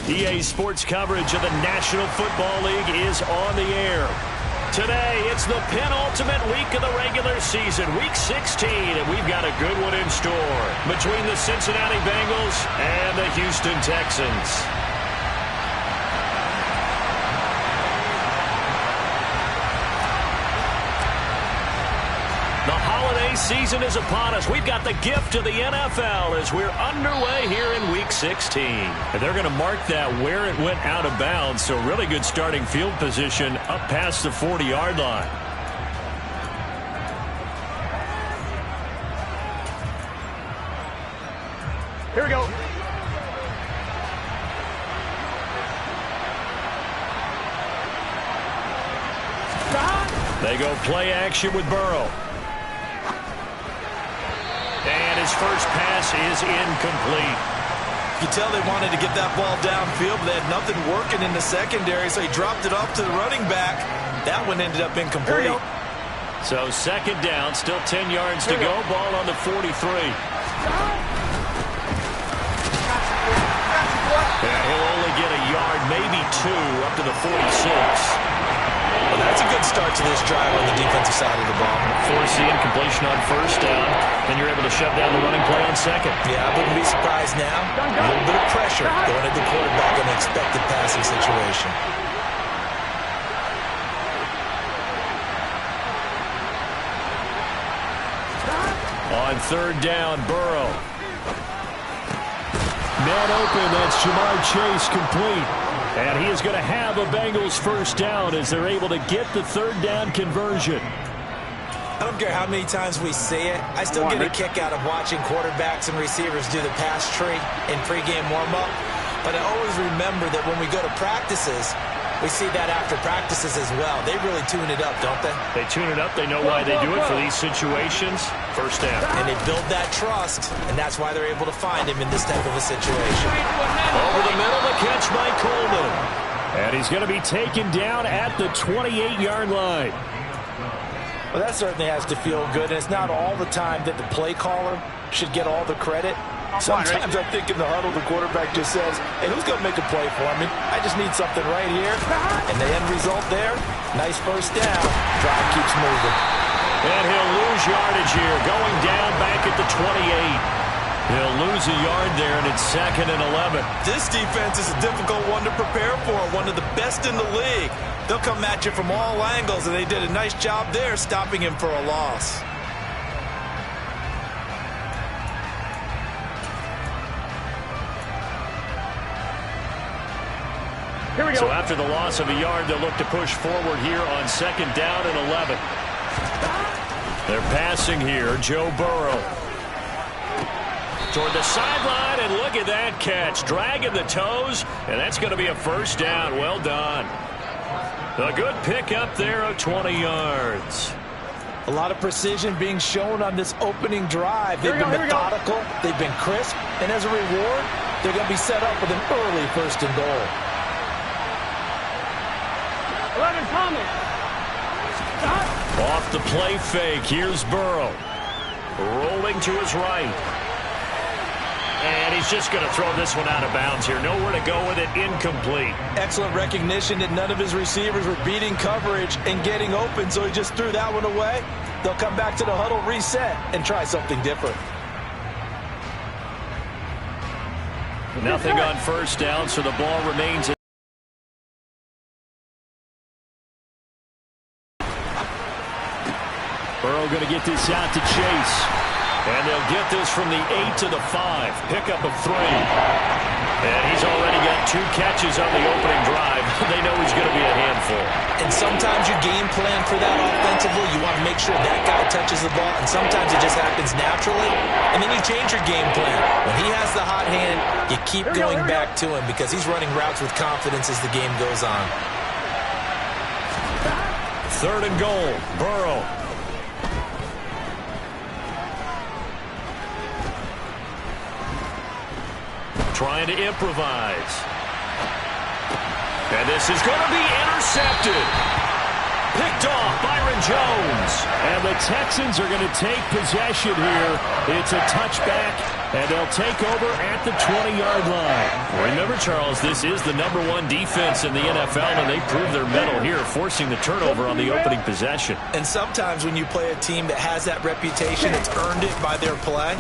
EA Sports coverage of the National Football League is on the air. Today, it's the penultimate week of the regular season, Week 16, and we've got a good one in store between the Cincinnati Bengals and the Houston Texans. The holiday season is upon us. We've got the gift of the NFL as we're underway here in Week 16. And they're going to mark that where it went out of bounds, so really good starting field position up past the 40-yard line. Here we go. They go play action with Burrow. And his first pass is incomplete. You can tell they wanted to get that ball downfield, but they had nothing working in the secondary, so he dropped it off to the running back. That one ended up incomplete. So second down, still 10 yards to go. Ball on the 43. And he'll only get a yard, maybe two, up to the 46. Well, that's a good start to this drive on the defensive side of the ball. Force the incompletion on first down, and you're able to shut down the running play on second. Yeah, I wouldn't be surprised now. A little bit of pressure going at the quarterback in an expected passing situation. On third down, Burrow. Man open, that's Jamar Chase complete. And he is going to have a Bengals first down as they're able to get the third down conversion. I don't care how many times we see it. I still get a kick out of watching quarterbacks and receivers do the pass tree in pregame warm-up. But I always remember that when we go to practices, we see that after practices as well. They really tune it up, don't they? They tune it up. They know why they do it for these situations. First down. And they build that trust, and that's why they're able to find him in this type of a situation. Over the middle, the catch by Coleman. And he's going to be taken down at the 28-yard line. Well, that certainly has to feel good, and it's not all the time that the play caller should get all the credit. Sometimes I think in the huddle, the quarterback just says, hey, who's going to make a play for me? I just need something right here. And the end result there, nice first down. Drive keeps moving. And he'll lose yardage here, going down back at the 28. He'll lose a yard there, and it's 2nd and 11. This defense is a difficult one to prepare for, one of the best in the league. They'll come at you from all angles, and they did a nice job there stopping him for a loss. Here we go. So after the loss of a yard, they'll look to push forward here on 2nd down and 11. They're passing here, Joe Burrow. Toward the sideline, and look at that catch. Dragging the toes, and that's going to be a first down. Well done. A good pickup there of 20 yards. A lot of precision being shown on this opening drive. They've been methodical, they've been crisp, and as a reward, they're going to be set up with an early 1st and goal. 11 coming. Off the play fake, here's Burrow. Rolling to his right. And he's just going to throw this one out of bounds here. Nowhere to go with it, incomplete. Excellent recognition that none of his receivers were beating coverage and getting open, so he just threw that one away. They'll come back to the huddle, reset, and try something different. Nothing on first down, so the ball remains. Burrow going to get this out to Chase. And they'll get this from the 8 to the 5. Pickup of 3. And he's already got 2 catches on the opening drive. They know he's going to be a handful. And sometimes you game plan for that offensively. You want to make sure that guy touches the ball. And sometimes it just happens naturally. And then you change your game plan. When he has the hot hand, you keep going back to him because he's running routes with confidence as the game goes on. 3rd and goal. Burrow. Trying to improvise. And this is going to be intercepted. Picked off Byron Jones. And the Texans are going to take possession here. It's a touchback, and they'll take over at the 20-yard line. Remember, Charles, this is the #1 defense in the NFL, and they prove their mettle here, forcing the turnover on the opening possession. And sometimes when you play a team that has that reputation, it's earned it by their play.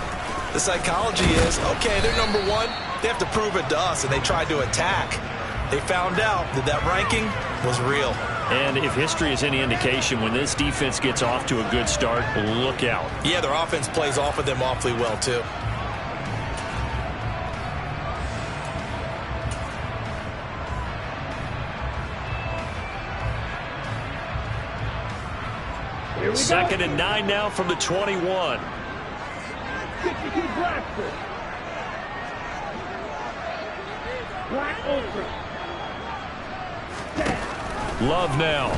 The psychology is, okay, they're #1. They have to prove it to us, and they tried to attack. They found out that that ranking was real. And if history is any indication, when this defense gets off to a good start, look out. Yeah, their offense plays off of them awfully well, too. Second and 9 now from the 21. 62 Blackford. Black Ultra. Love now.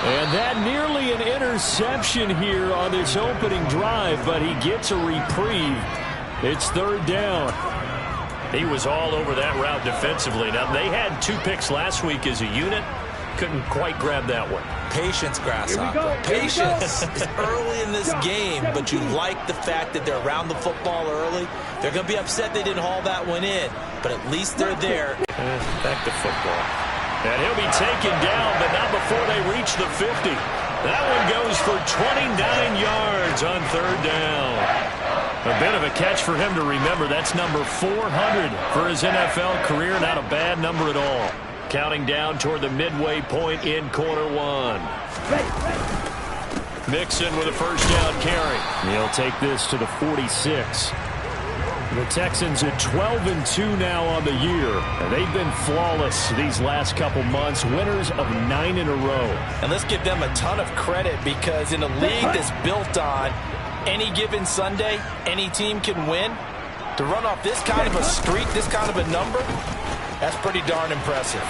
And that nearly an interception here on this opening drive, but he gets a reprieve. It's third down. He was all over that route defensively. Now, they had 2 picks last week as a unit. Couldn't quite grab that one. Patience, Grasshopper. Patience is early in this game, but you like the fact that they're around the football early. They're going to be upset they didn't haul that one in, but at least they're there. Back to football. And he'll be taken down, but not before they reach the 50. That one goes for 29 yards on third down. A bit of a catch for him to remember. That's number 400 for his NFL career. Not a bad number at all. Counting down toward the midway point in quarter 1. Mixon with a first down carry. He'll take this to the 46. The Texans are 12-2 now on the year. And they've been flawless these last couple months. Winners of 9 in a row. And let's give them a ton of credit, because in a league that's built on any given Sunday, any team can win. To run off this kind of a streak, this kind of a number, that's pretty darn impressive.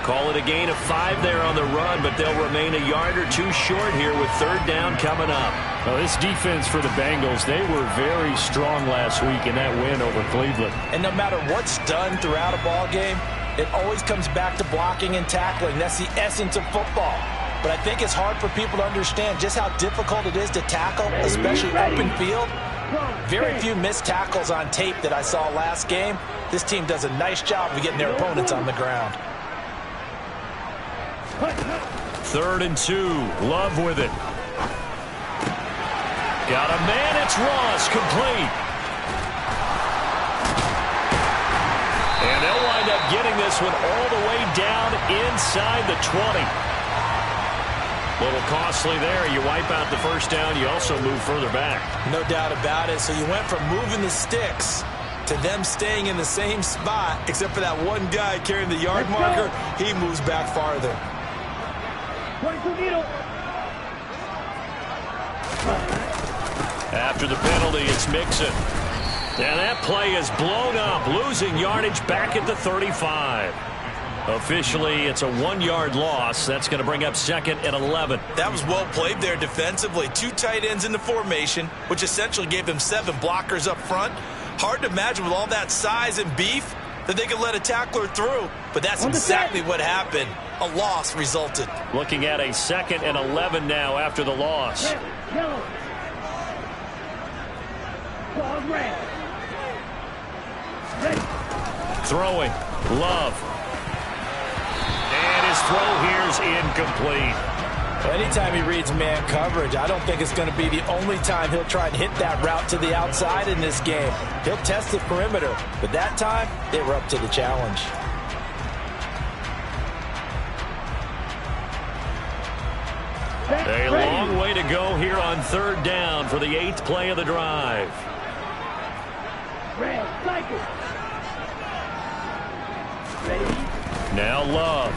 Call it a gain of 5 there on the run, but they'll remain a yard or 2 short here with third down coming up. Well, this defense for the Bengals, they were very strong last week in that win over Cleveland. And no matter what's done throughout a ball game, it always comes back to blocking and tackling. That's the essence of football. But I think it's hard for people to understand just how difficult it is to tackle, especially open field. Very few missed tackles on tape that I saw last game. This team does a nice job of getting their opponents on the ground. 3rd and 2. Love with it. Got a man. It's Ross. Complete. And they'll wind up getting this one all the way down inside the 20. A little costly there. You wipe out the first down. You also move further back. No doubt about it. So you went from moving the sticks to them staying in the same spot, except for that one guy carrying the yard marker. He moves back farther. 22 needle. After the penalty, it's Mixon. And that play is blown up, losing yardage back at the 35. Officially, it's a 1-yard loss. That's going to bring up 2nd and 11. That was well played there defensively. 2 tight ends in the formation, which essentially gave them 7 blockers up front. Hard to imagine with all that size and beef that they could let a tackler through. But that's exactly what happened. A loss resulted. Looking at a 2nd and 11 now after the loss. Yellow. Ball red. Throwing. Love. And his throw here is incomplete. Well, anytime he reads man coverage, I don't think it's going to be the only time he'll try and hit that route to the outside in this game. He'll test the perimeter, but that time they were up to the challenge. A long way to go here on third down for the 8th play of the drive. Red, cycle. Now Love.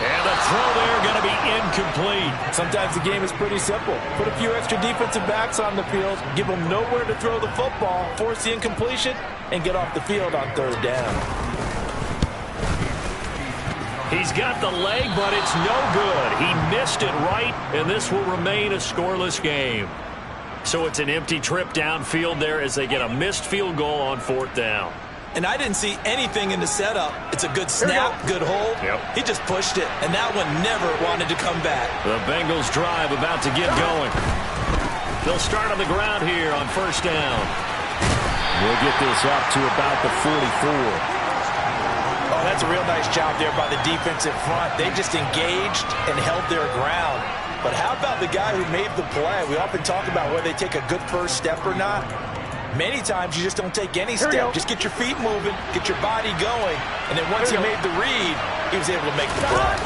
And the throw there going to be incomplete. Sometimes the game is pretty simple. Put a few extra defensive backs on the field, give them nowhere to throw the football, force the incompletion, and get off the field on third down. He's got the leg, but it's no good. He missed it right, and this will remain a scoreless game. So it's an empty trip downfield there as they get a missed field goal on 4th down. And I didn't see anything in the setup. It's a good snap, good hold. Yep. He just pushed it, and that one never wanted to come back. The Bengals drive about to get going. They'll start on the ground here on first down. We'll get this up to about the 44. Oh, that's a real nice job there by the defensive front. They just engaged and held their ground. But how about the guy who made the play? We often talk about whether they take a good first step or not. Many times you just don't take any step. Just get your feet moving, get your body going. And then once he made the read, he was able to make the play.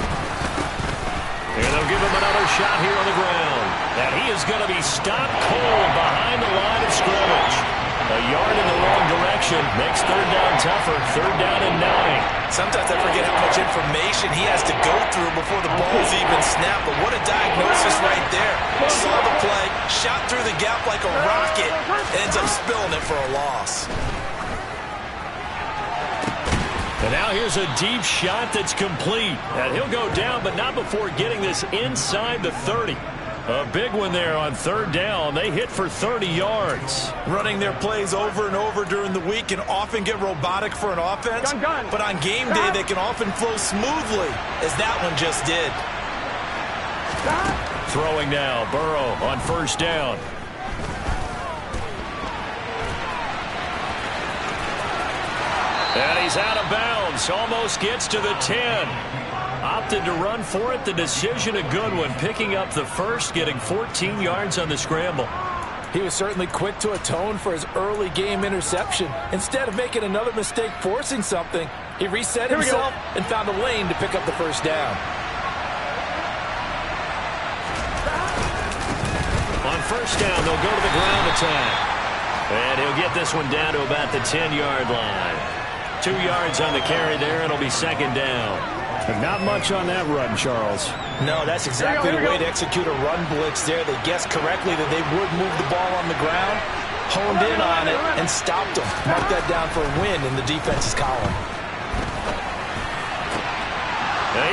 And they'll give him another shot here on the ground. And he is going to be stopped cold behind the line of scrimmage. A yard in the wrong direction makes third down tougher. Third down and 9. Sometimes I forget how much information he has to go through before the ball's even snapped. But what a diagnosis right there. Saw the play, shot through the gap like a rocket, ends up spilling it for a loss. And now here's a deep shot that's complete. And he'll go down, but not before getting this inside the 30. A big one there on third down. They hit for 30 yards. Running their plays over and over during the week can often get robotic for an offense. But on game day, they can often flow smoothly, as that one just did. Throwing now, Burrow on first down. And he's out of bounds. Almost gets to the 10. Opted to run for it. The decision a good one. Picking up the first, getting 14 yards on the scramble. He was certainly quick to atone for his early game interception. Instead of making another mistake forcing something, he reset himself and found a lane to pick up the first down. On first down, they'll go to the ground attack. And he'll get this one down to about the 10-yard line. 2 yards on the carry there, and it'll be second down. Not much on that run, Charles. No, that's exactly the way to execute a run blitz there. They guessed correctly that they would move the ball on the ground, honed in on it, and stopped them. Mark that down for a win in the defense's column.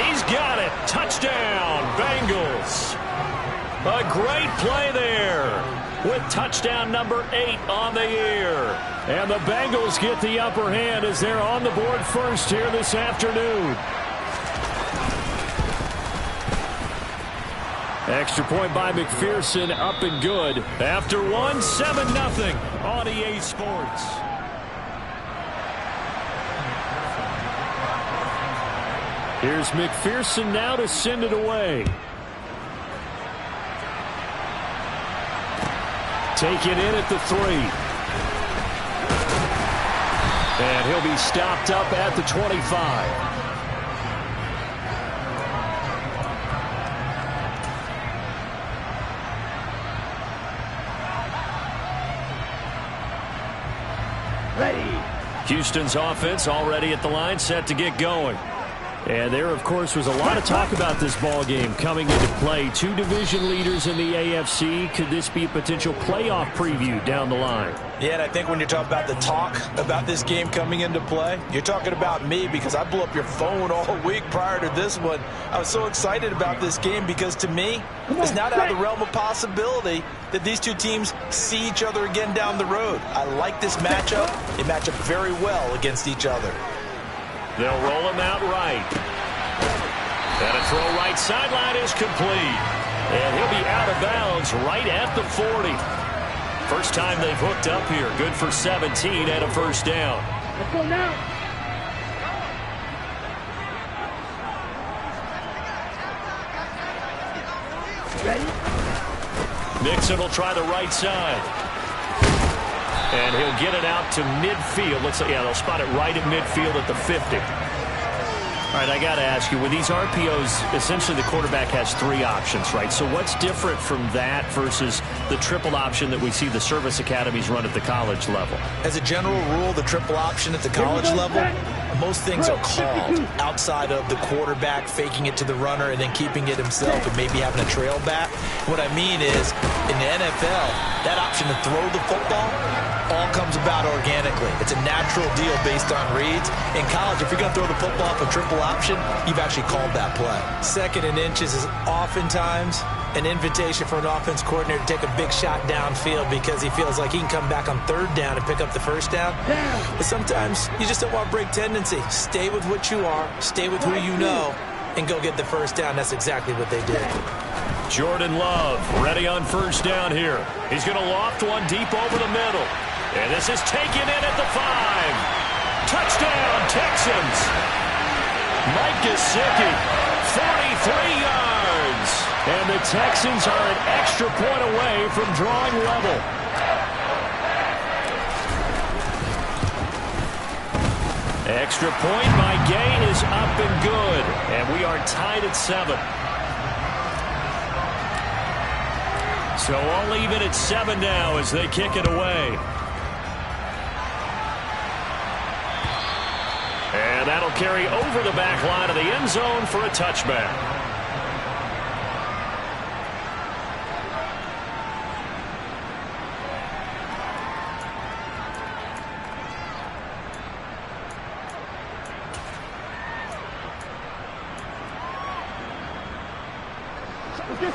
He's got it. Touchdown, Bengals. A great play there with touchdown number 8 on the year. And the Bengals get the upper hand as they're on the board first here this afternoon. Extra point by McPherson, up and good. After one, 7-0 on EA Sports. Here's McPherson now to send it away. Taken in at the 3. And he'll be stopped up at the 25. Houston's offense already at the line, set to get going. And there, of course, was a lot of talk about this ball game coming into play. 2 division leaders in the AFC. Could this be a potential playoff preview down the line? Yeah, and I think when you talk about the talk about this game coming into play, you're talking about me because I blew up your phone all week prior to this one. I was so excited about this game because to me, it's not out of the realm of possibility that these two teams see each other again down the road. I like this matchup. They match up very well against each other. They'll roll him out right. And a throw right sideline is complete. And he'll be out of bounds right at the 40. First time they've hooked up here. Good for 17 and a first down. Let's go now. Ready? Nixon will try the right side. And he'll get it out to midfield. Looks like, yeah, they'll spot it right at midfield at the 50. All right, I got to ask you, with these RPOs, essentially the quarterback has 3 options, right? So what's different from that versus the triple option that we see the service academies run at the college level? As a general rule, the triple option at the college level, most things are called outside of the quarterback faking it to the runner and then keeping it himself and maybe having a trail back. What I mean is, in the NFL, that option to throw the football all comes about organically. It's a natural deal based on reads. In college, if you're going to throw the football off a triple option, you've actually called that play. Second and inches is oftentimes an invitation for an offense coordinator to take a big shot downfield because he feels like he can come back on third down and pick up the first down. But sometimes you just don't want to break tendency. Stay with what you are, stay with who you know, and go get the first down. That's exactly what they did. Jordan Love ready on first down here. He's going to loft one deep over the middle. And this is taken in at the 5. Touchdown, Texans. Mike Gesicki, 43 yards. And the Texans are an extra point away from drawing level. Extra point by Gay is up and good. And we are tied at 7. So I'll leave it at 7 now as they kick it away. And that'll carry over the back line of the end zone for a touchback.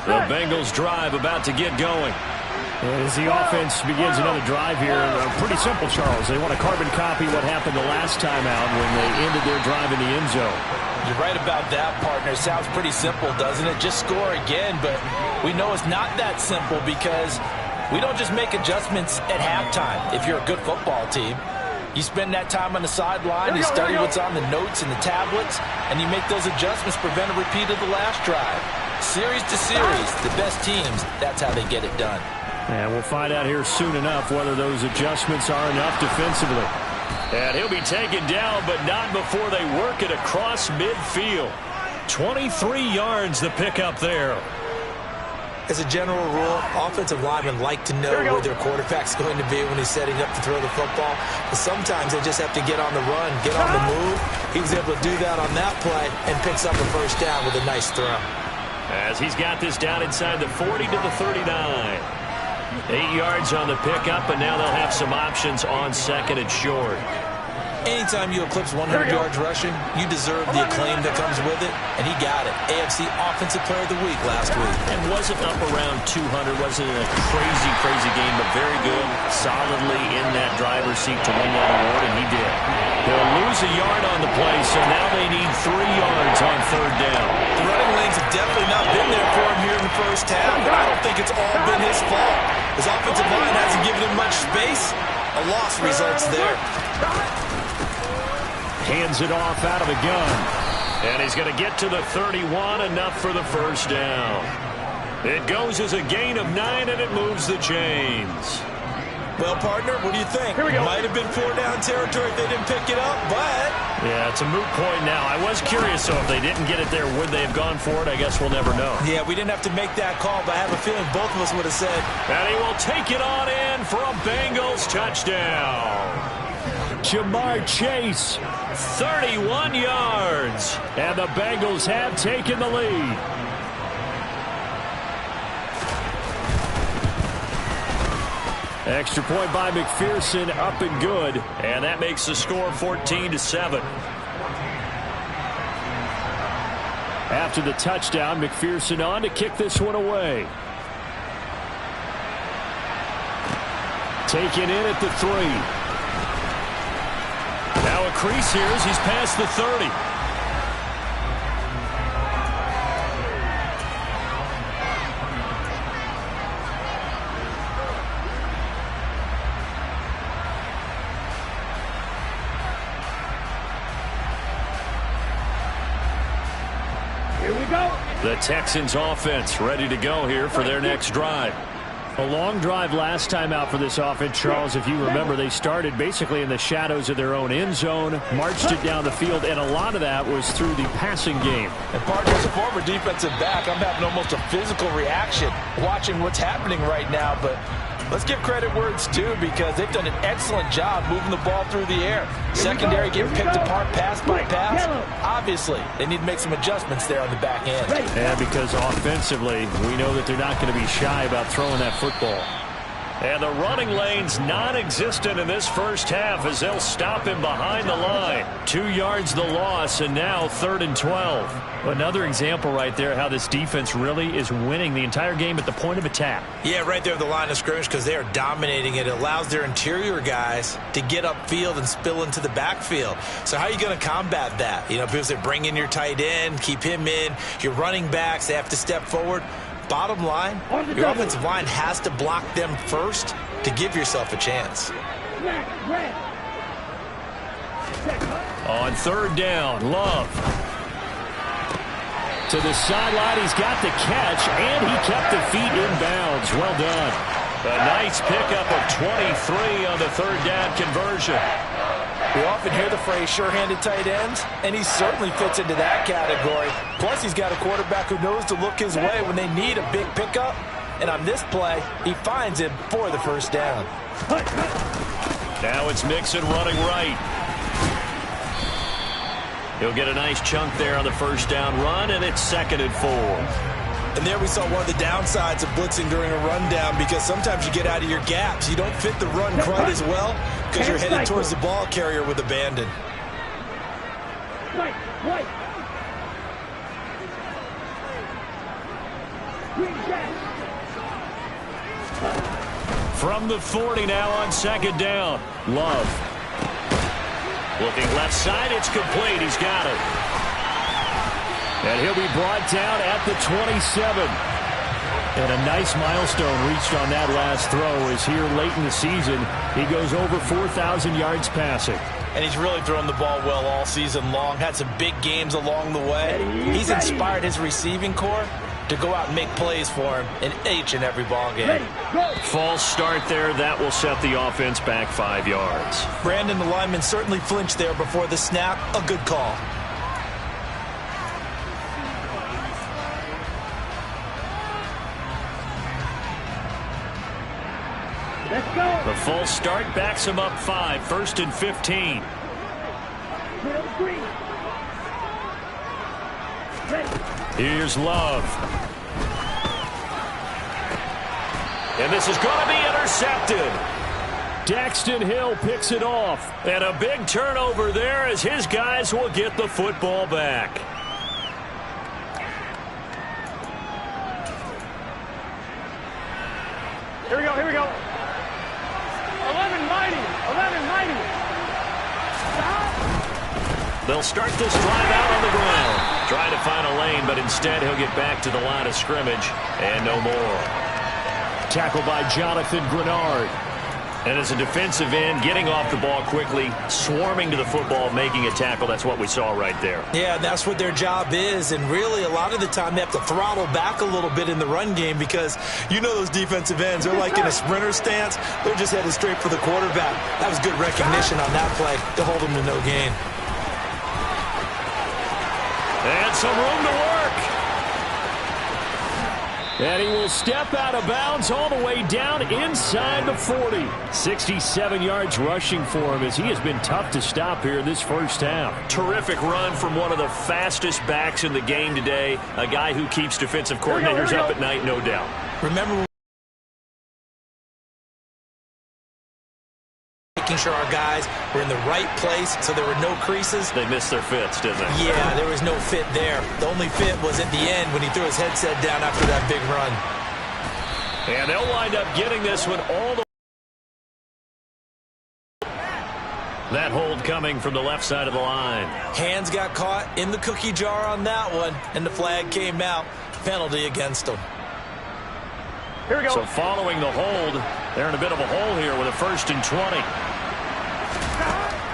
The Bengals drive about to get going. As the offense begins another drive here, pretty simple, Charles. They want to carbon copy what happened the last time out when they ended their drive in the end zone. You're right about that, partner. Sounds pretty simple, doesn't it? Just score again, but we know it's not that simple because we don't just make adjustments at halftime. If you're a good football team, you spend that time on the sideline, you study what's on the notes and the tablets, and you make those adjustments, prevent a repeat of the last drive. Series to series, the best teams, that's how they get it done. And we'll find out here soon enough whether those adjustments are enough defensively. And he'll be taken down, but not before they work it across midfield. 23 yards the pickup there. As a general rule, offensive linemen like to know where their quarterback's going to be when he's setting up to throw the football. But sometimes they just have to get on the run, get on the move. He was able to do that on that play and picks up a first down with a nice throw. As he's got this down inside the 40 to the 39. 8 yards on the pickup, and now they'll have some options on second and short. Anytime you eclipse 100 yards rushing, you deserve the acclaim that comes with it, and he got it. AFC Offensive Player of the Week last week. And wasn't up around 200, wasn't a crazy game, but very good, solidly in that driver's seat to win that award, and he did. They'll lose a yard on the play, so now they need 3 yards on third down. The running lanes have definitely not been there for him here in the first half, but I don't think it's all been his fault. His offensive line hasn't given him much space. A loss results there. Hands it off out of the gun. And he's going to get to the 31, enough for the first down. It goes as a gain of 9, and it moves the chains. Well, partner, what do you think? Might have been 4-down territory if they didn't pick it up, but... Yeah, it's a moot point now. I was curious, so if they didn't get it there, would they have gone for it? I guess we'll never know. Yeah, we didn't have to make that call, but I have a feeling both of us would have said... And he will take it on in for a Bengals touchdown. Jamar Chase, 31 yards. And the Bengals have taken the lead. Extra point by McPherson, up and good. And that makes the score 14-7. After the touchdown, McPherson on to kick this one away. Taken in at the 3. Now a crease here as he's past the 30. The Texans offense ready to go here for their next drive. A long drive last time out for this offense, Charles. If you remember, they started basically in the shadows of their own end zone, marched it down the field, and a lot of that was through the passing game. And partner, as a former defensive back, I'm having almost a physical reaction watching what's happening right now, but let's give credit where it's due because they've done an excellent job moving the ball through the air. Secondary getting picked apart pass by pass. Obviously, they need to make some adjustments there on the back end. And because offensively, we know that they're not going to be shy about throwing that football. And the running lane's non-existent in this first half as they'll stop him behind the line. 2 yards the loss, and now 3rd and 12. Another example right there how this defense really is winning the entire game at the point of attack. Yeah, right there at the line of scrimmage because they are dominating it. It allows their interior guys to get upfield and spill into the backfield. So how are you going to combat that? You know, people say bring in your tight end, keep him in. Your running backs, they have to step forward. Bottom line, your offensive line has to block them first to give yourself a chance. On 3rd down, Love. To the sideline, he's got the catch, and he kept the feet in bounds. Well done. A nice pickup of 23 on the 3rd down conversion. We often hear the phrase sure-handed tight ends, and he certainly fits into that category. Plus, he's got a quarterback who knows to look his way when they need a big pickup. And on this play, he finds him for the 1st down. Now it's Mixon running right. He'll get a nice chunk there on the 1st down run, and it's 2nd and 4. And there we saw one of the downsides of blitzing during a rundown because sometimes you get out of your gaps. You don't fit the run quite as well because you're headed towards the ball carrier with abandon. From the 40 now on 2nd down. Love. Looking left side, it's complete. He's got it. And he'll be brought down at the 27. And a nice milestone reached on that last throw as here late in the season, he goes over 4,000 yards passing. And he's really thrown the ball well all season long. Had some big games along the way. He's inspired his receiving corps to go out and make plays for him in each and every ball game. False start there. That will set the offense back 5 yards. Brandon, the lineman, certainly flinched there before the snap. A good call. Let's go. The false start backs him up 5. 1st and 15. Here's Love. And this is going to be intercepted. Daxton Hill picks it off. And a big turnover there as his guys will get the football back. Here we go, here we go. 1190, 1190. Stop. They'll start this drive out on the ground. Trying to find a lane, but instead he'll get back to the line of scrimmage. And no more. Tackled by Jonathan Grenard. And as a defensive end, getting off the ball quickly, swarming to the football, making a tackle. That's what we saw right there. Yeah, that's what their job is. And really, a lot of the time, they have to throttle back a little bit in the run game because you know those defensive ends, they're like in a sprinter stance. They're just headed straight for the quarterback. That was good recognition on that play to hold him to no gain. And some room to work. And he will step out of bounds all the way down inside the 40. 67 yards rushing for him as he has been tough to stop here in this first half. Terrific run from one of the fastest backs in the game today. A guy who keeps defensive coordinators up at night, no doubt. Remember making sure our guys were in the right place so there were no creases. They missed their fits, didn't they? Yeah, there was no fit there. The only fit was at the end when he threw his headset down after that big run. And they'll wind up getting this one all the that hold coming from the left side of the line. Hands got caught in the cookie jar on that one, and the flag came out. Penalty against them. Here we go. So following the hold, they're in a bit of a hole here with a 1st and 20.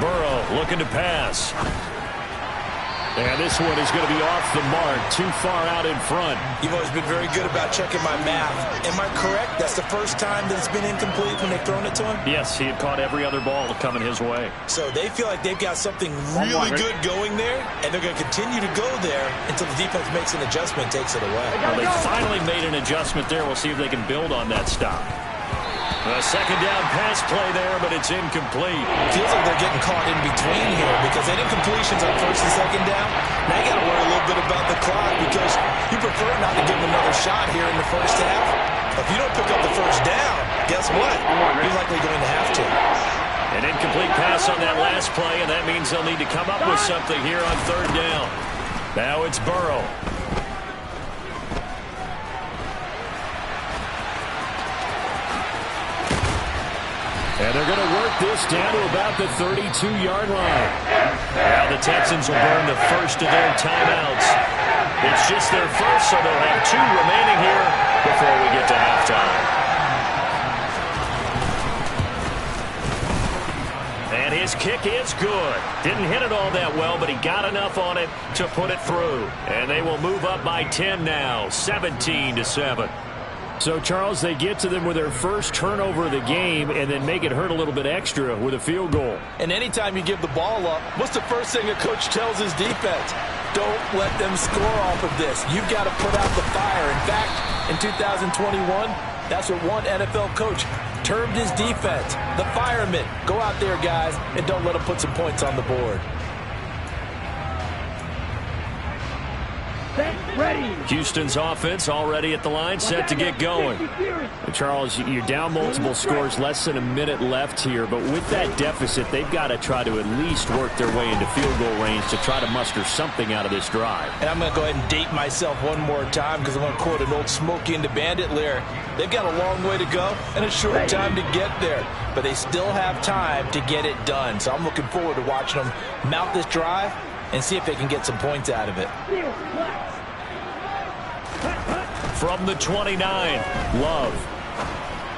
Burrow looking to pass. And this one is going to be off the mark, too far out in front. You've always been very good about checking my math. Am I correct? That's the first time that it's been incomplete when they've thrown it to him? Yes, he had caught every other ball coming his way. So they feel like they've got something really good going there, and they're going to continue to go there until the defense makes an adjustment and takes it away. Well, they finally made an adjustment there. We'll see if they can build on that stop. A 2nd down pass play there, but it's incomplete. Feels like they're getting caught in between here because they did completions on 1st and 2nd down. Now you got to worry a little bit about the clock because you prefer not to give them another shot here in the first half. If you don't pick up the first down, guess what? You're likely going to have to. An incomplete pass on that last play, and that means they'll need to come up with something here on third down. Now it's Burrow. And they're going to work this down to about the 32-yard line. Now the Texans will burn the first of their timeouts. It's just their first, so they'll have 2 remaining here before we get to halftime. And his kick is good. Didn't hit it all that well, but he got enough on it to put it through. And they will move up by 10 now, 17-7. So, Charles, they get to them with their first turnover of the game and then make it hurt a little bit extra with a field goal. And anytime you give the ball up, what's the first thing a coach tells his defense? Don't let them score off of this. You've got to put out the fire. In fact, in 2021, that's what one NFL coach termed his defense. The firemen. Go out there, guys, and don't let them put some points on the board. Ready. Houston's offense already at the line, set to get going. Charles, you're down multiple scores, less than a minute left here, but with that deficit, they've got to try to at least work their way into field goal range to try to muster something out of this drive. And I'm going to go ahead and date myself one more time because I'm going to quote an old Smokey and the Bandit lyric. They've got a long way to go and a short time to get there, but they still have time to get it done. So I'm looking forward to watching them mount this drive and see if they can get some points out of it. From the 29, Love.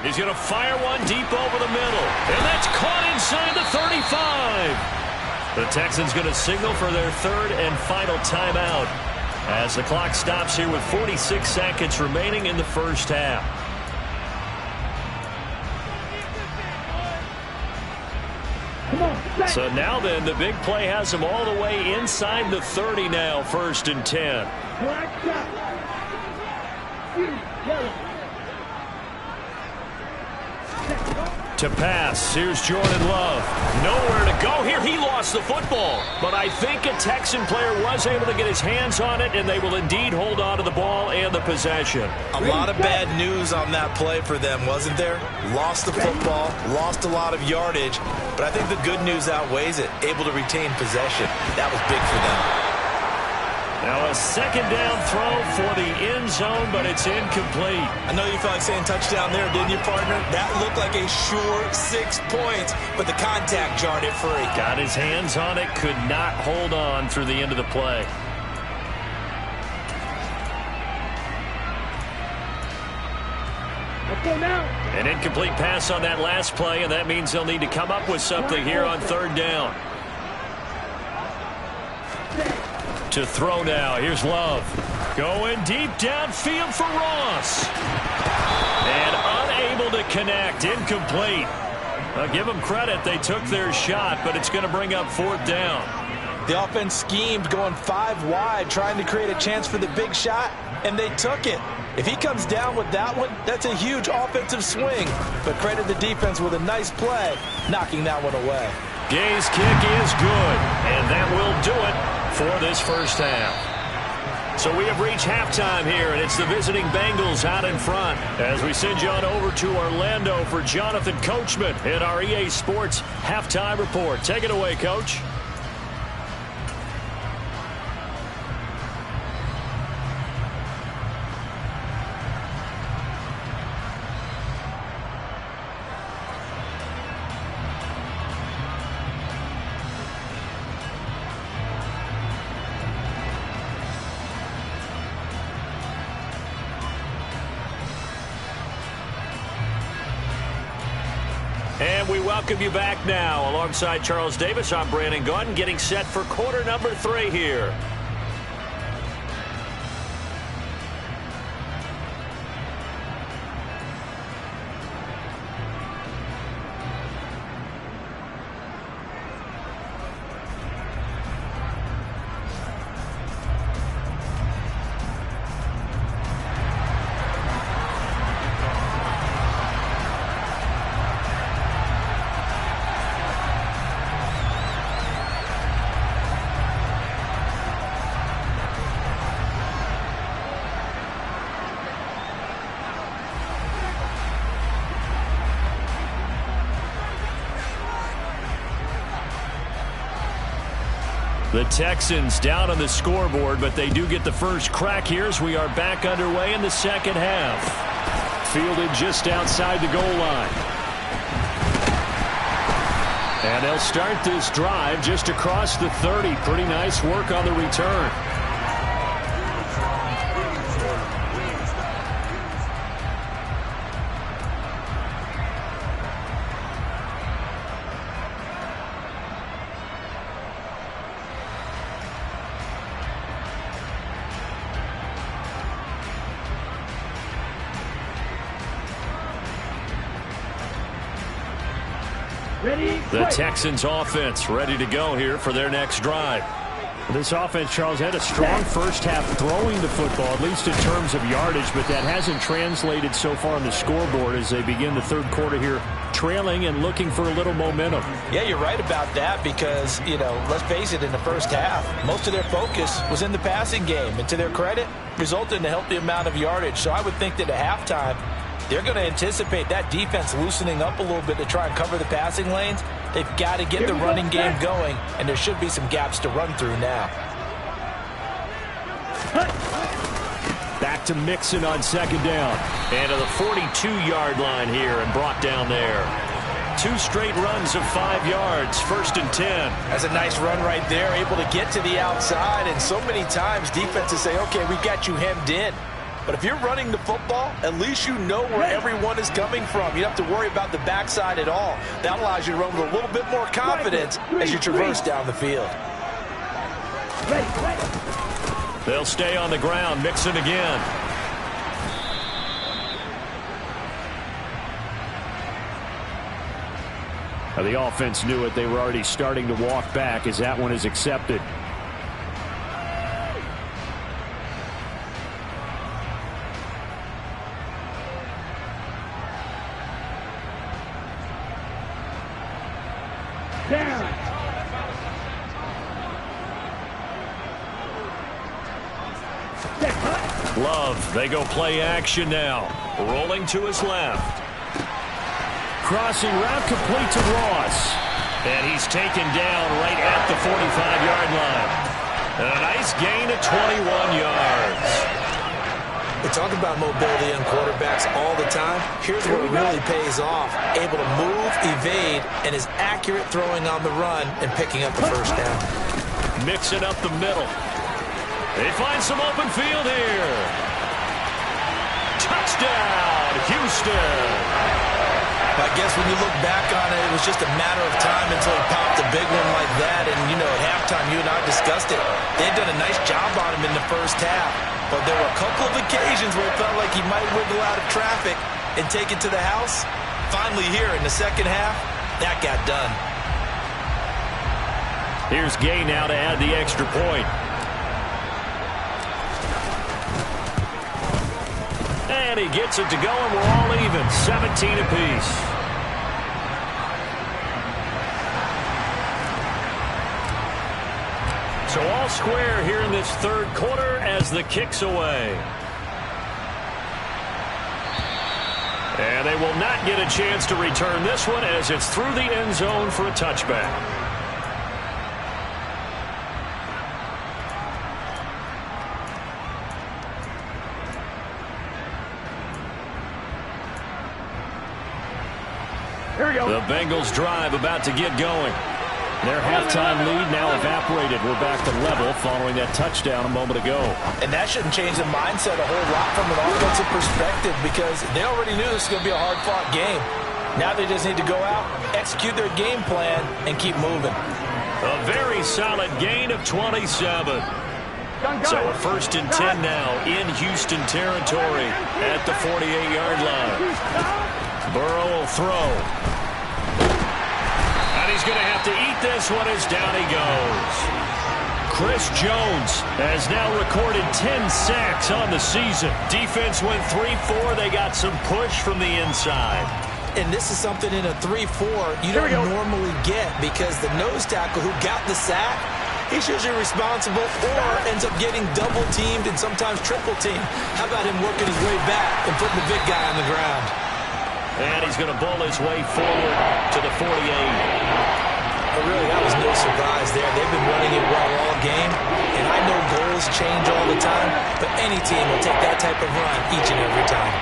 He's going to fire one deep over the middle. And that's caught inside the 35. The Texans going to signal for their third and final timeout as the clock stops here with 46 seconds remaining in the first half. So now then, the big play has them all the way inside the 30 now, 1st and 10. To pass, here's Jordan Love. Nowhere to go here. He lost the football. But I think a Texan player was able to get his hands on it, and they will indeed hold on to the ball and the possession. A lot of bad news on that play for them, wasn't there? Lost the football, lost a lot of yardage, but I think the good news outweighs it. Able to retain possession. That was big for them. Now a second down throw for the end zone, but it's incomplete. I know you felt like saying touchdown there, didn't you, partner? That looked like a sure 6 points, but the contact jarred it free. Got his hands on it, could not hold on through the end of the play. An incomplete pass on that last play, and that means they'll need to come up with something here on third down. To throw now. Here's Love. Going deep downfield for Ross. And unable to connect. Incomplete. I'll give them credit. They took their shot, but it's going to bring up 4th down. The offense schemed going 5 wide, trying to create a chance for the big shot, and they took it. If he comes down with that one, that's a huge offensive swing. But credit the defense with a nice play, knocking that one away. Gay's kick is good, and that will do it for this first half. So we have reached halftime here, and it's the visiting Bengals out in front as we send you on over to Orlando for Jonathan Coachman in our EA Sports Halftime Report. Take it away, Coach. And we welcome you back now. Alongside Charles Davis, I'm Brandon Gunn, getting set for quarter number 3 here. The Texans down on the scoreboard, but they do get the first crack here as we are back underway in the second half. Fielded just outside the goal line. And they'll start this drive just across the 30. Pretty nice work on the return. The Texans offense ready to go here for their next drive. This offense, Charles, had a strong first half throwing the football, at least in terms of yardage, but that hasn't translated so far on the scoreboard as they begin the third quarter here, trailing and looking for a little momentum. Yeah, you're right about that because, let's face it, in the first half, most of their focus was in the passing game. And to their credit, resulted in a healthy amount of yardage. So I would think that at halftime, they're going to anticipate that defense loosening up a little bit to try and cover the passing lanes. They've got to get the running game going, and there should be some gaps to run through now. Back to Mixon on second down. And to the 42-yard line here and brought down there. 2 straight runs of 5 yards, 1st and 10. That's a nice run right there, able to get to the outside. And so many times defenses say, okay, we've got you hemmed in. But if you're running the football, at least you know where everyone is coming from. You don't have to worry about the backside at all. That allows you to run with a little bit more confidence as you traverse down the field. They'll stay on the ground. Mixon again. Now the offense knew it. They were already starting to walk back as that one is accepted. Love, they go play action now. Rolling to his left. Crossing route complete to Ross. And he's taken down right at the 45-yard line. And a nice gain of 21 yards. We talk about mobility on quarterbacks all the time. Here's where it really pays off. Able to move, evade, and is accurate throwing on the run and picking up the first down. Mixing up the middle. They find some open field here. Touchdown, Houston. I guess when you look back on it, it was just a matter of time until he popped a big one like that. And, at halftime, you and I discussed it. They had done a nice job on him in the first half. But there were a couple of occasions where it felt like he might wiggle out of traffic and take it to the house. Finally here in the second half, that got done. Here's Gay now to add the extra point. And he gets it to go, and we're all even, 17 apiece. So all square here in this third quarter as the kick's away. And they will not get a chance to return this one as it's through the end zone for a touchback. Here we go. The Bengals drive about to get going. Their halftime lead now evaporated. We're back to level following that touchdown a moment ago. And that shouldn't change the mindset a whole lot from an offensive perspective because they already knew this was going to be a hard-fought game. Now they just need to go out, execute their game plan, and keep moving. A very solid gain of 27. So a 1st and 10 now in Houston territory at the 48-yard line. Burrow will throw. And he's going to have to eat this one as down he goes. Chris Jones has now recorded 10 sacks on the season. Defense went 3-4. They got some push from the inside. And this is something in a 3-4 you don't normally get because the nose tackle who got the sack, he's usually responsible or ends up getting double-teamed and sometimes triple-teamed. How about him working his way back and putting the big guy on the ground? And he's going to bowl his way forward to the 48. But really, that was no surprise there. They've been running it well all game, and I know goals change all the time, but any team will take that type of run each and every time.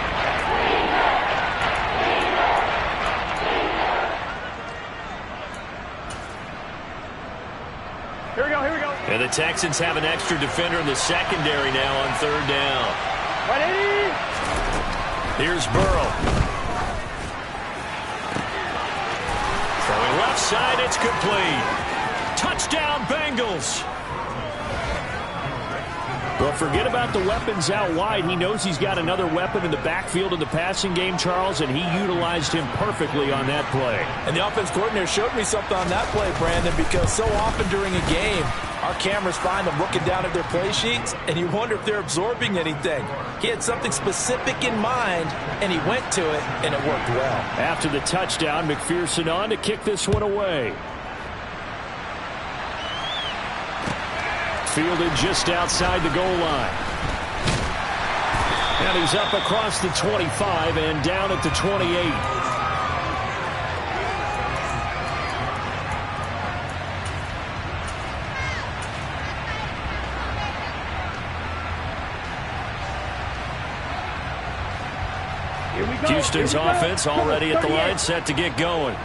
Here we go, here we go. And the Texans have an extra defender in the secondary now on third down. Ready? Here's Burrow. Throwing left side, it's complete. Touchdown, Bengals. Well, forget about the weapons out wide. He knows he's got another weapon in the backfield of the passing game, Charles, and he utilized him perfectly on that play. And the offense coordinator showed me something on that play, Brandon, because so often during a game, our cameras find them looking down at their play sheets, and you wonder if they're absorbing anything. He had something specific in mind, and he went to it, and it worked well. After the touchdown, McPherson on to kick this one away. Fielded just outside the goal line. And he's up across the 25 and down at the 28. Houston's offense already at the line, set to get going.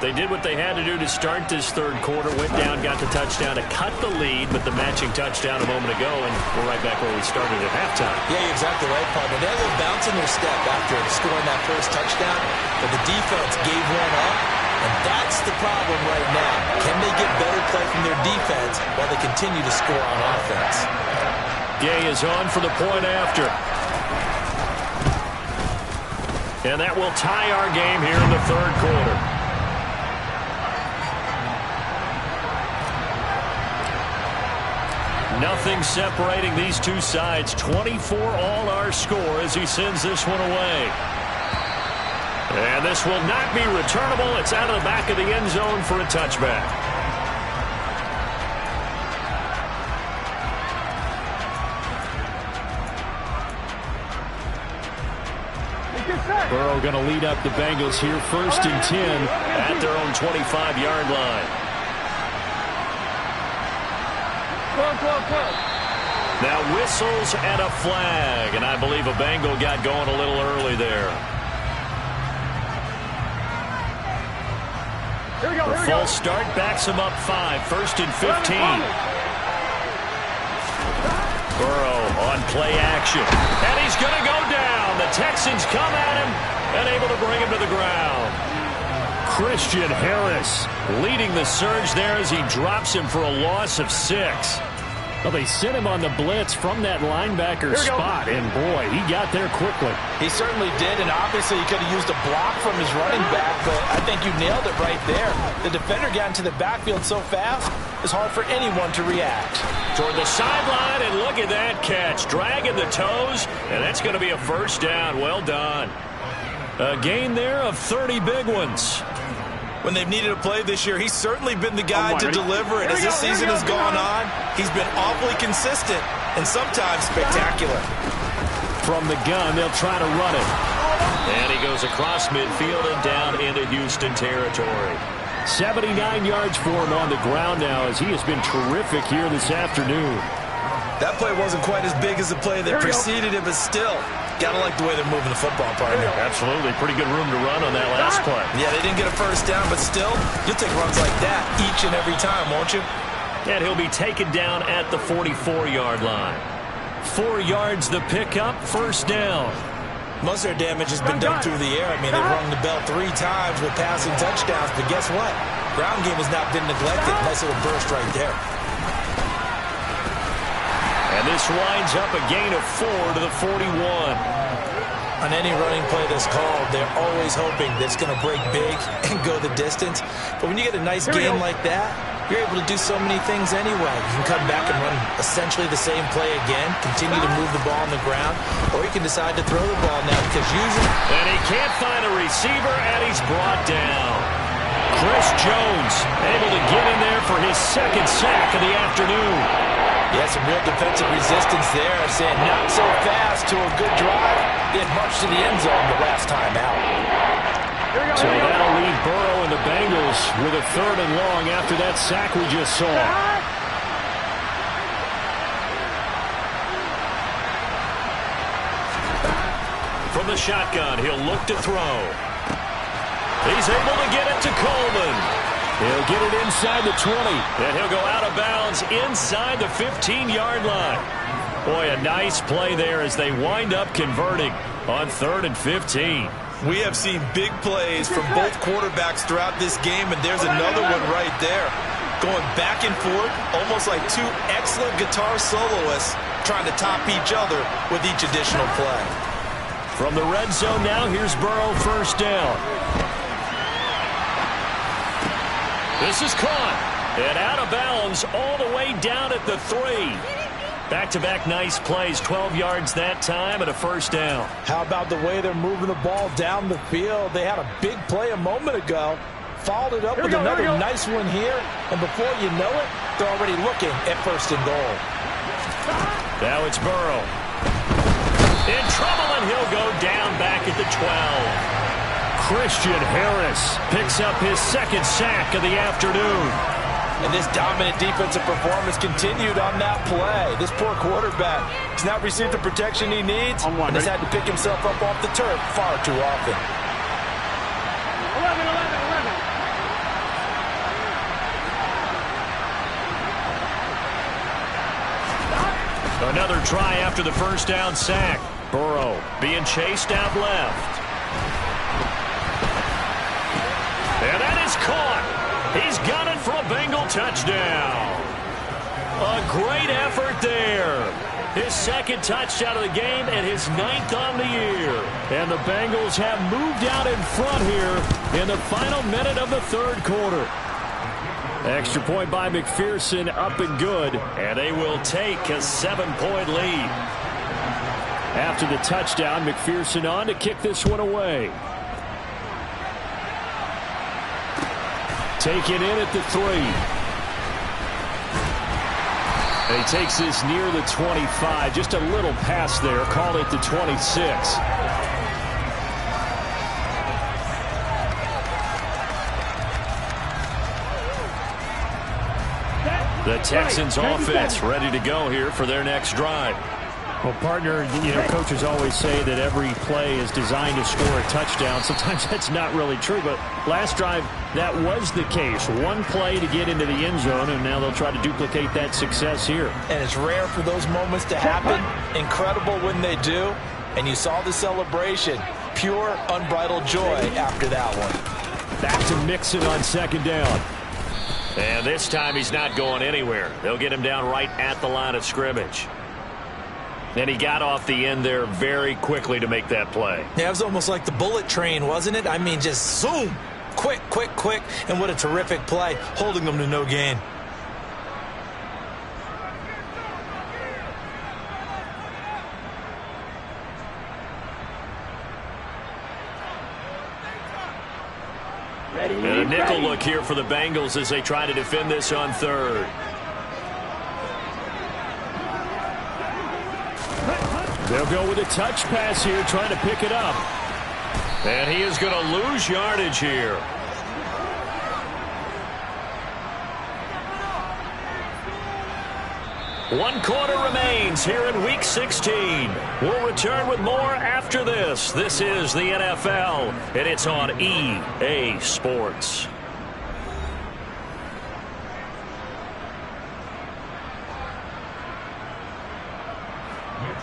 They did what they had to do to start this third quarter, went down, got the touchdown to cut the lead, but the matching touchdown a moment ago, and we're right back where we started at halftime. Yeah, you're exactly right, partner. They had a little bounce in their step after scoring that first touchdown, but the defense gave one up, and that's the problem right now. Can they get better play from their defense while they continue to score on offense? Gay is on for the point after. And that will tie our game here in the third quarter. Nothing separating these two sides. 24 all our score as he sends this one away. And this will not be returnable. It's out of the back of the end zone for a touchback. Burrow going to lead up the Bengals here, 1st and 10 at their own 25-yard line. Now whistles and a flag, and I believe a Bengal got going a little early there. Here we go, The false start backs him up 5, 1st and 15. Burrow on play action, and he's going to go down. The Texans come at him and able to bring him to the ground. Christian Harris leading the surge there as he drops him for a loss of 6. Well, they sent him on the blitz from that linebacker spot, and boy, he got there quickly. He certainly did, and obviously he could have used a block from his running back, but I think you nailed it right there. The defender got into the backfield so fast, it's hard for anyone to react. Toward the sideline, and look at that catch. Dragging the toes, and that's going to be a first down. Well done. A gain there of 30 big ones. When they've needed a play this year, he's certainly been the guy to deliver it. As this season has gone on, he's been awfully consistent and sometimes spectacular. From the gun, they'll try to run it. And he goes across midfield and down into Houston territory. 79 yards for him on the ground now as he has been terrific here this afternoon. That play wasn't quite as big as the play that preceded it, but still, gotta like the way they're moving the football, partner. Absolutely. Pretty good room to run on that last play. Yeah, they didn't get a first down, but still, you'll take runs like that each and every time, won't you? And he'll be taken down at the 44-yard line. 4 yards the pickup, first down. Most of their damage has been done through the air. I mean, they've rung the bell 3 times with passing touchdowns, but guess what? Ground game has not been neglected. Nice little burst right there. And this winds up a gain of 4 to the 41. On any running play that's called, they're always hoping that it's going to break big and go the distance. But when you get a nice gain like that, you're able to do so many things anyway. You can come back and run essentially the same play again, continue to move the ball on the ground, or you can decide to throw the ball now because usually... And he can't find a receiver, and he's brought down. Chris Jones able to get in there for his 2nd sack of the afternoon. Yeah, some real defensive resistance there. Saying not so fast to a good drive. He had much to the end zone the last time out. So that'll leave Burrow and the Bengals with a 3rd and long after that sack we just saw. From the shotgun, he'll look to throw. He's able to get it to Coleman. He'll get it inside the 20. And he'll go out of bounds inside the 15-yard line. Boy, a nice play there as they wind up converting on 3rd and 15. We have seen big plays from both quarterbacks throughout this game, and there's another one right there. Going back and forth, almost like two excellent guitar soloists trying to top each other with each additional play. From the red zone now, here's Burrow, 1st down. This is caught. And out of bounds all the way down at the 3. Back-to-back nice plays, 12 yards that time and a 1st down. How about the way they're moving the ball down the field? They had a big play a moment ago. Followed it up with another nice one here. And before you know it, they're already looking at 1st and goal. Now it's Burrow. In trouble, and he'll go down back at the 12. Christian Harris picks up his 2nd sack of the afternoon. And this dominant defensive performance continued on that play. This poor quarterback has not received the protection he needs and has had to pick himself up off the turf far too often. 11. Another try after the 1st down sack. Burrow being chased out left. And that is caught. He's got it for a Bengal touchdown. A great effort there. His 2nd touchdown of the game and his 9th on the year. And the Bengals have moved out in front here in the final minute of the 3rd quarter. Extra point by McPherson, up and good. And they will take a 7-point lead. After the touchdown, McPherson on to kick this one away. Taken in at the 3. And he takes this near the 25. Just a little pass there. Call it the 26. The Texans offense ready to go here for their next drive. Well, partner, coaches always say that every play is designed to score a touchdown. Sometimes that's not really true, but last drive, that was the case. One play to get into the end zone, and now they'll try to duplicate that success here. And it's rare for those moments to happen. Incredible when they do. And you saw the celebration. Pure, unbridled joy after that one. Back to Mixon on 2nd down. And this time he's not going anywhere. They'll get him down right at the line of scrimmage. And he got off the end there very quickly to make that play. Yeah, it was almost like the bullet train, wasn't it? I mean, just zoom. Quick, quick, quick. And what a terrific play, holding them to no gain. And a nickel look here for the Bengals as they try to defend this on 3rd. They'll go with a touch pass here, trying to pick it up. And he is going to lose yardage here. One quarter remains here in Week 16. We'll return with more after this. This is the NFL, and it's on EA Sports.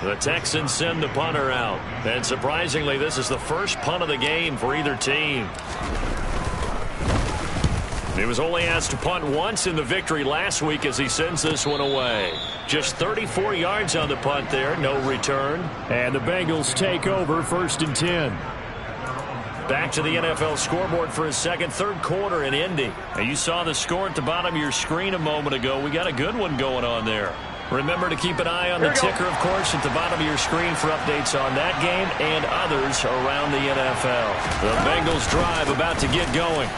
The Texans send the punter out. And surprisingly, this is the first punt of the game for either team. He was only asked to punt once in the victory last week as he sends this one away. Just 34 yards on the punt there, no return. And the Bengals take over 1st and 10. Back to the NFL scoreboard for his 3rd quarter in Indy. And you saw the score at the bottom of your screen a moment ago. We got a good one going on there. Remember to keep an eye on the ticker, of course, at the bottom of your screen for updates on that game and others around the NFL. The Bengals drive about to get going.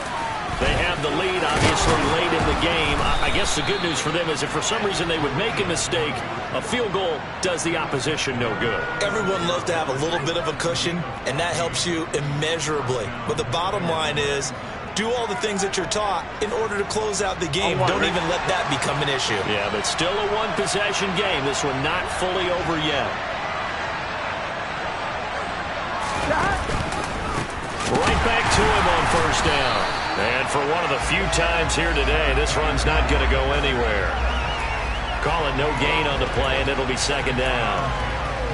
They have the lead, obviously, late in the game. I guess the good news for them is if for some reason they would make a mistake, a field goal does the opposition no good. Everyone loves to have a little bit of a cushion, and that helps you immeasurably. But the bottom line is, do all the things that you're taught in order to close out the game. Don't even let that become an issue. Yeah, but still a one-possession game. This one not fully over yet. Right back to him on first down. And for one of the few times here today, this run's not going to go anywhere. Call it no gain on the play, and it'll be second down.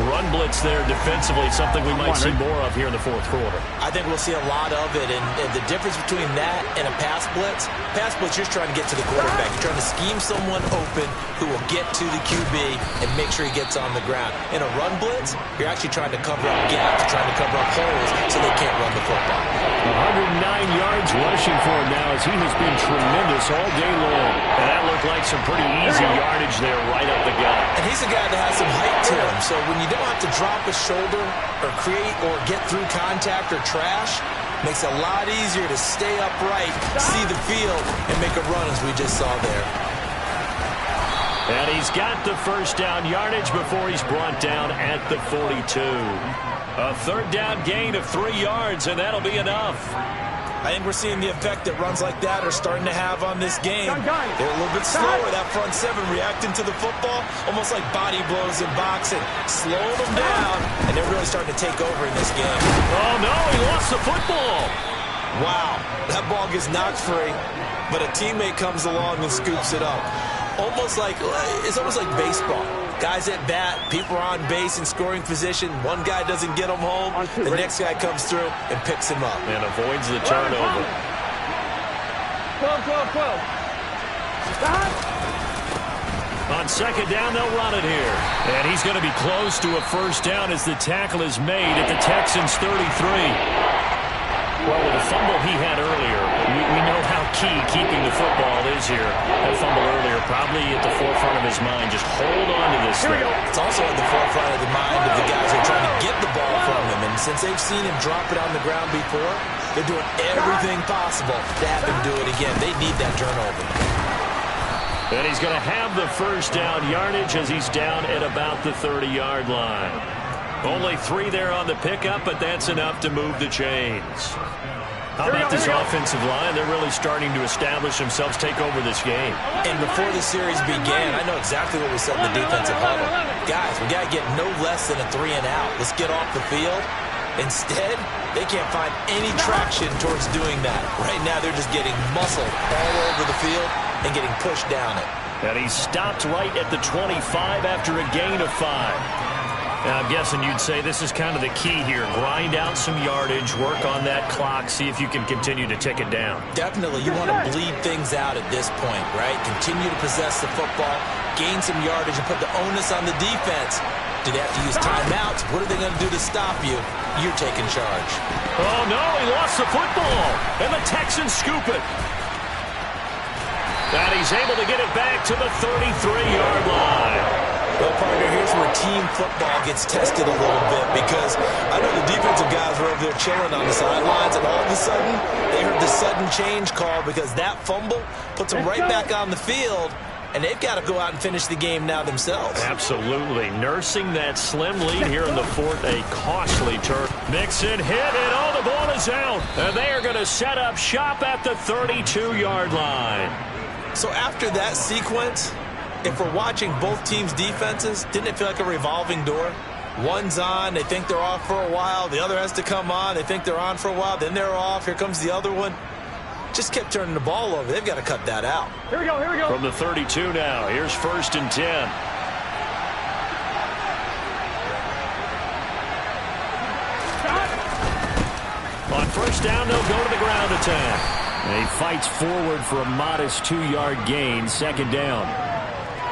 Run blitz there defensively, something we might see more of here in the fourth quarter. I think we'll see a lot of it, and the difference between that and a pass blitz, you're just trying to get to the quarterback. You're trying to scheme someone open who will get to the QB and make sure he gets on the ground. In a run blitz, you're actually trying to cover up gaps, trying to cover up holes so they can't run the football. 109 yards rushing for him now as he has been tremendous all day long. And that looked like some pretty easy yardage there right up the gut. And he's a guy that has some height to him, so when you don't have to drop a shoulder or create or get through contact or trash, makes it a lot easier to stay upright, see the field, and make a run as we just saw there. And he's got the first down yardage before he's brought down at the 42. A third down gain of 3 yards, and that'll be enough. I think we're seeing the effect that runs like that are starting to have on this game. They're a little bit slower, that front seven reacting to the football, almost like body blows in boxing, slowing them down, and they're really starting to take over in this game. Oh, no, he lost the football. Wow, that ball gets knocked free, but a teammate comes along and scoops it up. It's almost like baseball. Guys at bat, people are on base in scoring position. One guy doesn't get him home. The next guy comes through and picks him up. And avoids the turnover. 12. On second down, they'll run it here. And he's going to be close to a first down as the tackle is made at the Texans' 33. Well, with the fumble he had earlier, we know how key keeping the football is here. That fumble earlier probably at the forefront of his mind. Just hold on to this thing. It's also at the forefront of the mind of the guys who are trying to get the ball from him. And since they've seen him drop it on the ground before, they're doing everything possible to have him do it again. They need that turnover. And he's going to have the first down yardage as he's down at about the 30-yard line. Only 3 there on the pickup, but that's enough to move the chains. How about this offensive line? They're really starting to establish themselves, take over this game. And before the series began, I know exactly what we said in the defensive huddle. Guys, we got to get no less than a 3 and out. Let's get off the field. Instead, they can't find any traction towards doing that. Right now, they're just getting muscled all over the field and getting pushed down it. And he stopped right at the 25 after a gain of 5. Now, I'm guessing you'd say this is kind of the key here. Grind out some yardage, work on that clock, see if you can continue to tick it down. Definitely. You want to bleed things out at this point, right? Continue to possess the football, gain some yardage, and put the onus on the defense. Do they have to use timeouts? What are they going to do to stop you? You're taking charge. Oh, no, he lost the football, and the Texans scoop it. And he's able to get it back to the 33-yard line. Well, partner, here's where team football gets tested a little bit because I know the defensive guys were over there chilling on the sidelines, and all of a sudden, they heard the sudden change call because that fumble puts them right back on the field, and they've got to go out and finish the game now themselves. Absolutely. Nursing that slim lead here in the fourth, a costly turn. Mixon hit, and the ball is out. And they are going to set up shop at the 32-yard line. So after that sequence, if we're watching both teams' defenses, didn't it feel like a revolving door? One's on, they think they're off for a while. The other has to come on, they think they're on for a while. Then they're off, here comes the other one. Just kept turning the ball over. They've got to cut that out. Here we go. From the 32 now, here's 1st and 10. On first down, they'll go to the ground attack. And he fights forward for a modest 2-yard gain, 2nd down.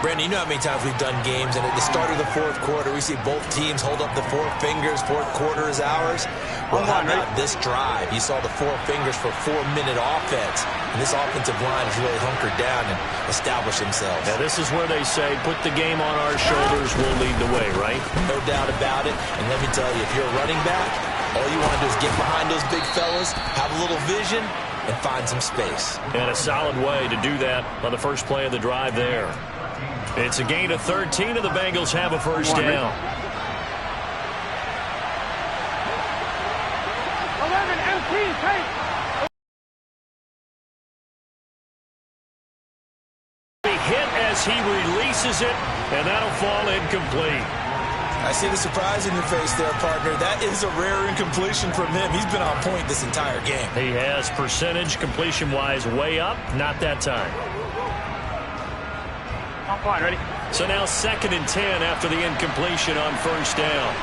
Brandon, you know how many times we've done games, and at the start of the fourth quarter, we see both teams hold up the 4 fingers, fourth quarter is ours. Well, how about this drive? You saw the 4 fingers for 4-minute offense, and this offensive line has really hunkered down and established themselves. Now, this is where they say, put the game on our shoulders, we'll lead the way, right? No doubt about it, and let me tell you, if you're a running back, all you want to do is get behind those big fellas, have a little vision, and find some space. And a solid way to do that on the first play of the drive there. It's a gain of 13, and the Bengals have a first down. 11 MT, take. Hit as he releases it, and that'll fall incomplete. I see the surprise in your face there, partner. That is a rare incompletion from him. He's been on point this entire game. He has percentage completion-wise way up, not that time. I'm fine, ready? So now 2nd and 10 after the incompletion on first down.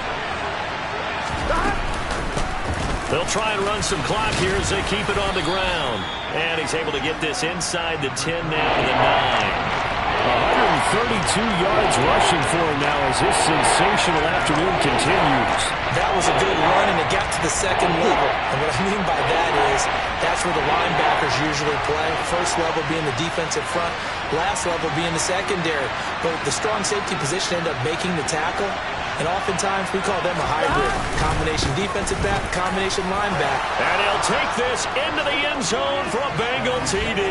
They'll try and run some clock here as they keep it on the ground. And he's able to get this inside the 10 now to the 9. 132 yards rushing for him now as this sensational afternoon continues. That was a good run, and it got to the second level. And what I mean by that is that's where the linebackers usually play. First level being the defensive front, last level being the secondary. But the strong safety position ended up making the tackle. And oftentimes we call them a hybrid. Combination defensive back, combination linebacker. And he'll take this into the end zone for a Bengal TD.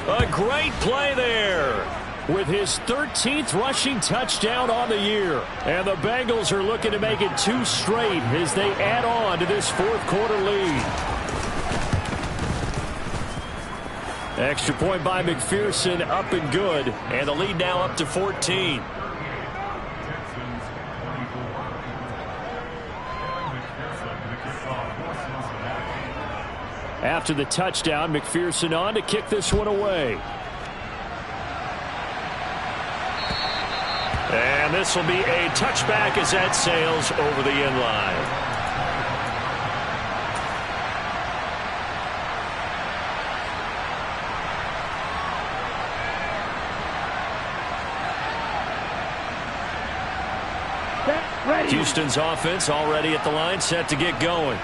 A great play there with his 13th rushing touchdown on the year. And the Bengals are looking to make it 2 straight as they add on to this fourth quarter lead. Extra point by McPherson, up and good. And the lead now up to 14. After the touchdown, McPherson on to kick this one away. And this will be a touchback as that sails over the end line. Houston's offense already at the line, set to get going.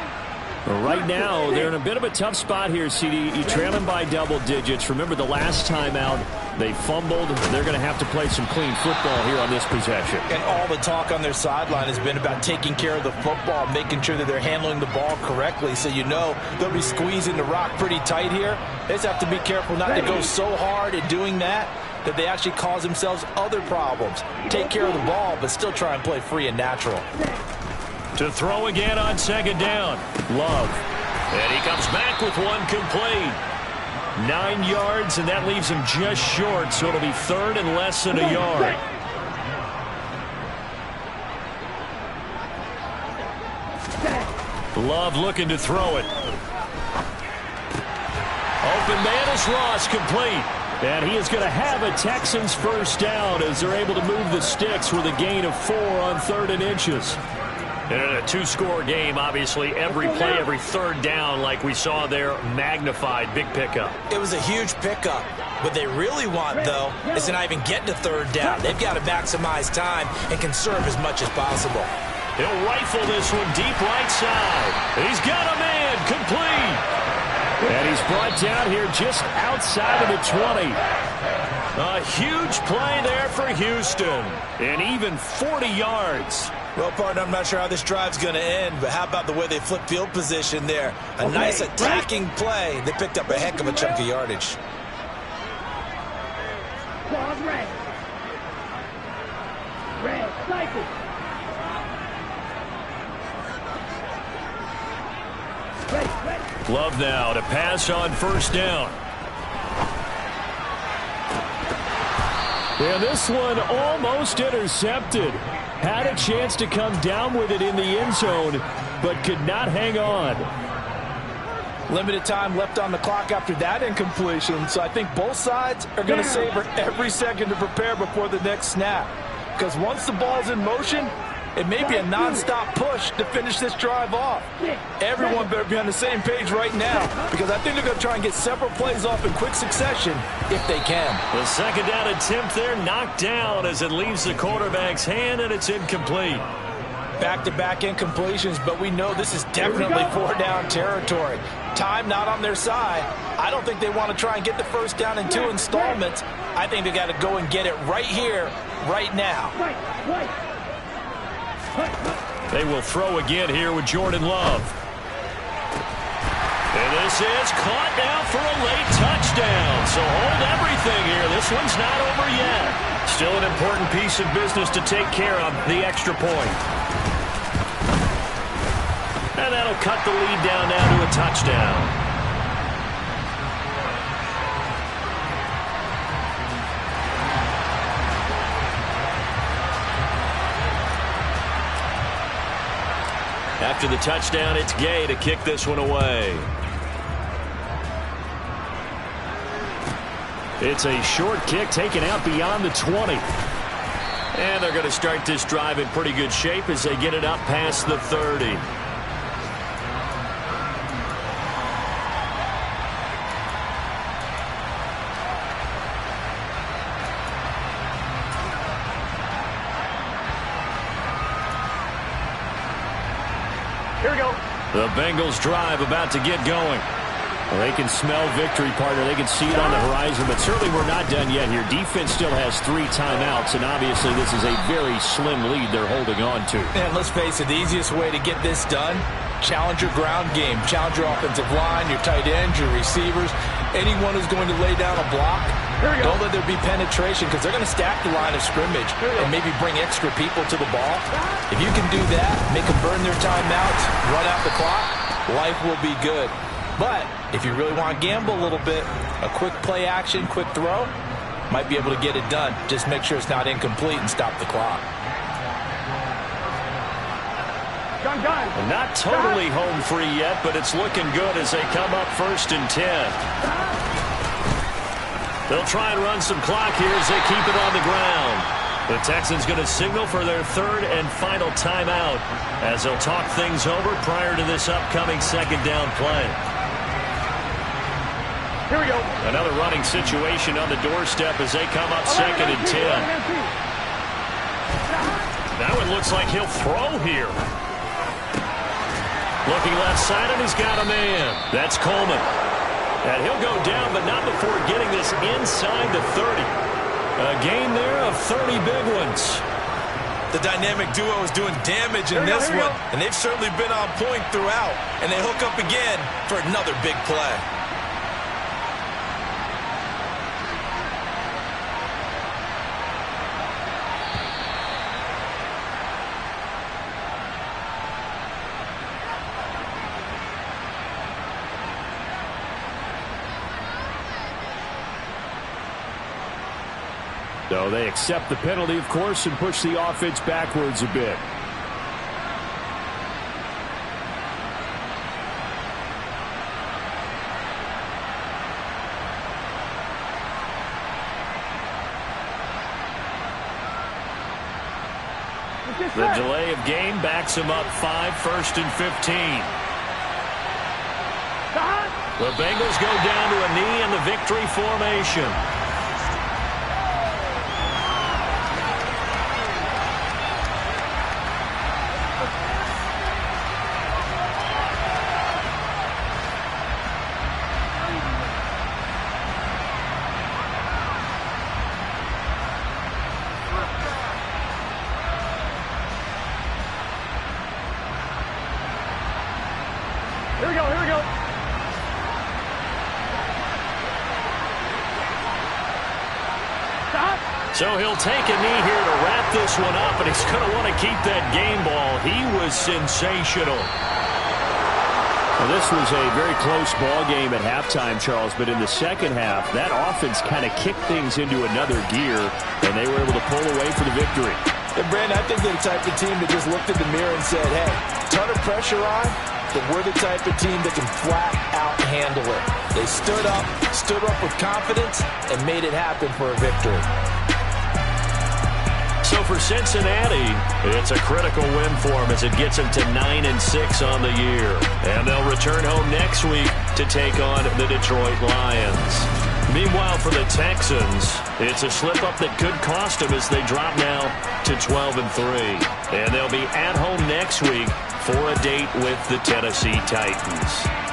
Right now, they're in a bit of a tough spot here, CD. You're trailing by double digits. Remember the last time out, they fumbled. They're going to have to play some clean football here on this possession. And all the talk on their sideline has been about taking care of the football, making sure that they're handling the ball correctly. So you know they'll be squeezing the rock pretty tight here. They just have to be careful not to go so hard at doing that they actually cause themselves other problems. Take care of the ball, but still try and play free and natural. To throw again on 2nd down. Love. And he comes back with one complete. 9 yards, and that leaves him just short, so it'll be 3rd and less than a yard. Love looking to throw it. Open man is Ross, complete. And he is going to have a Texans first down as they're able to move the sticks with a gain of 4 on 3rd and inches. And in a 2-score game, obviously, every play, every 3rd down, like we saw there, magnified. Big pickup. It was a huge pickup. What they really want, though, is to not even get to 3rd down. They've got to maximize time and conserve as much as possible. He'll rifle this one deep right side. And he's got a man, complete. And he's brought down here just outside of the 20. A huge play there for Houston. And even 40 yards. Well, partner, I'm not sure how this drive's going to end, but how about the way they flip field position there? A nice attacking play. They picked up a heck of a chunk of yardage. Red, cycle. Love now to pass on first down. And this one almost intercepted. Had a chance to come down with it in the end zone, but could not hang on. Limited time left on the clock after that incompletion, so I think both sides are going to savor every second to prepare before the next snap. Because once the ball's in motion, it may be a non-stop push to finish this drive off. Everyone better be on the same page right now, because I think they're going to try and get several plays off in quick succession if they can. The 2nd down attempt there knocked down as it leaves the quarterback's hand, and it's incomplete. Back-to-back incompletions, but we know this is definitely 4-down territory. Time not on their side. I don't think they want to try and get the first down in 2 installments. I think they got to go and get it right here, right now. They will throw again here with Jordan Love. And this is caught now for a late touchdown. So hold everything here. This one's not over yet. Still an important piece of business to take care of, the extra point. And that'll cut the lead down now to a touchdown. After the touchdown, it's Gay to kick this one away. It's a short kick taken out beyond the 20. And they're going to start this drive in pretty good shape as they get it up past the 30. Here we go. The Bengals drive about to get going. Well, they can smell victory, partner. They can see it on the horizon, but certainly we're not done yet here. Defense still has 3 timeouts, and obviously this is a very slim lead they're holding on to. And let's face it, the easiest way to get this done, challenge your ground game. Challenge your offensive line, your tight ends, your receivers, anyone who's going to lay down a block. Don't let there be penetration because they're going to stack the line of scrimmage and maybe bring extra people to the ball. If you can do that, make them burn their timeouts, run out the clock, life will be good. But if you really want to gamble a little bit, a quick play action, quick throw, might be able to get it done. Just make sure it's not incomplete and stop the clock. Gun. Not totally home free yet, but it's looking good as they come up 1st and 10. They'll try and run some clock here as they keep it on the ground. The Texans going to signal for their 3rd and final timeout as they'll talk things over prior to this upcoming 2nd down play. Here we go. Another running situation on the doorstep as they come up 2nd and 10. Now it looks like he'll throw here. Looking left side, and he's got a man. That's Coleman. And he'll go down, but not before getting this inside the 30. A gain there of 30 big ones. The dynamic duo is doing damage in this one, and they've certainly been on point throughout. And they hook up again for another big play. So they accept the penalty, of course, and push the offense backwards a bit. The delay of game backs him up 5, 1st and 15. The Bengals go down to a knee in the victory formation. Here we go. Stop. So he'll take a knee here to wrap this one up, and he's going to want to keep that game ball. He was sensational. Well, this was a very close ball game at halftime, Charles, but in the second half, that offense kind of kicked things into another gear, and they were able to pull away for the victory. And Brandon, I think they're the type of team that just looked in the mirror and said, hey, ton of pressure on, but we're the type of team that can flat out handle it. They stood up with confidence, and made it happen for a victory. So for Cincinnati, it's a critical win for them as it gets them to 9-6 on the year. And they'll return home next week to take on the Detroit Lions. Meanwhile, for the Texans, it's a slip-up that could cost them as they drop now to 12-3. And they'll be at home next week for a date with the Tennessee Titans.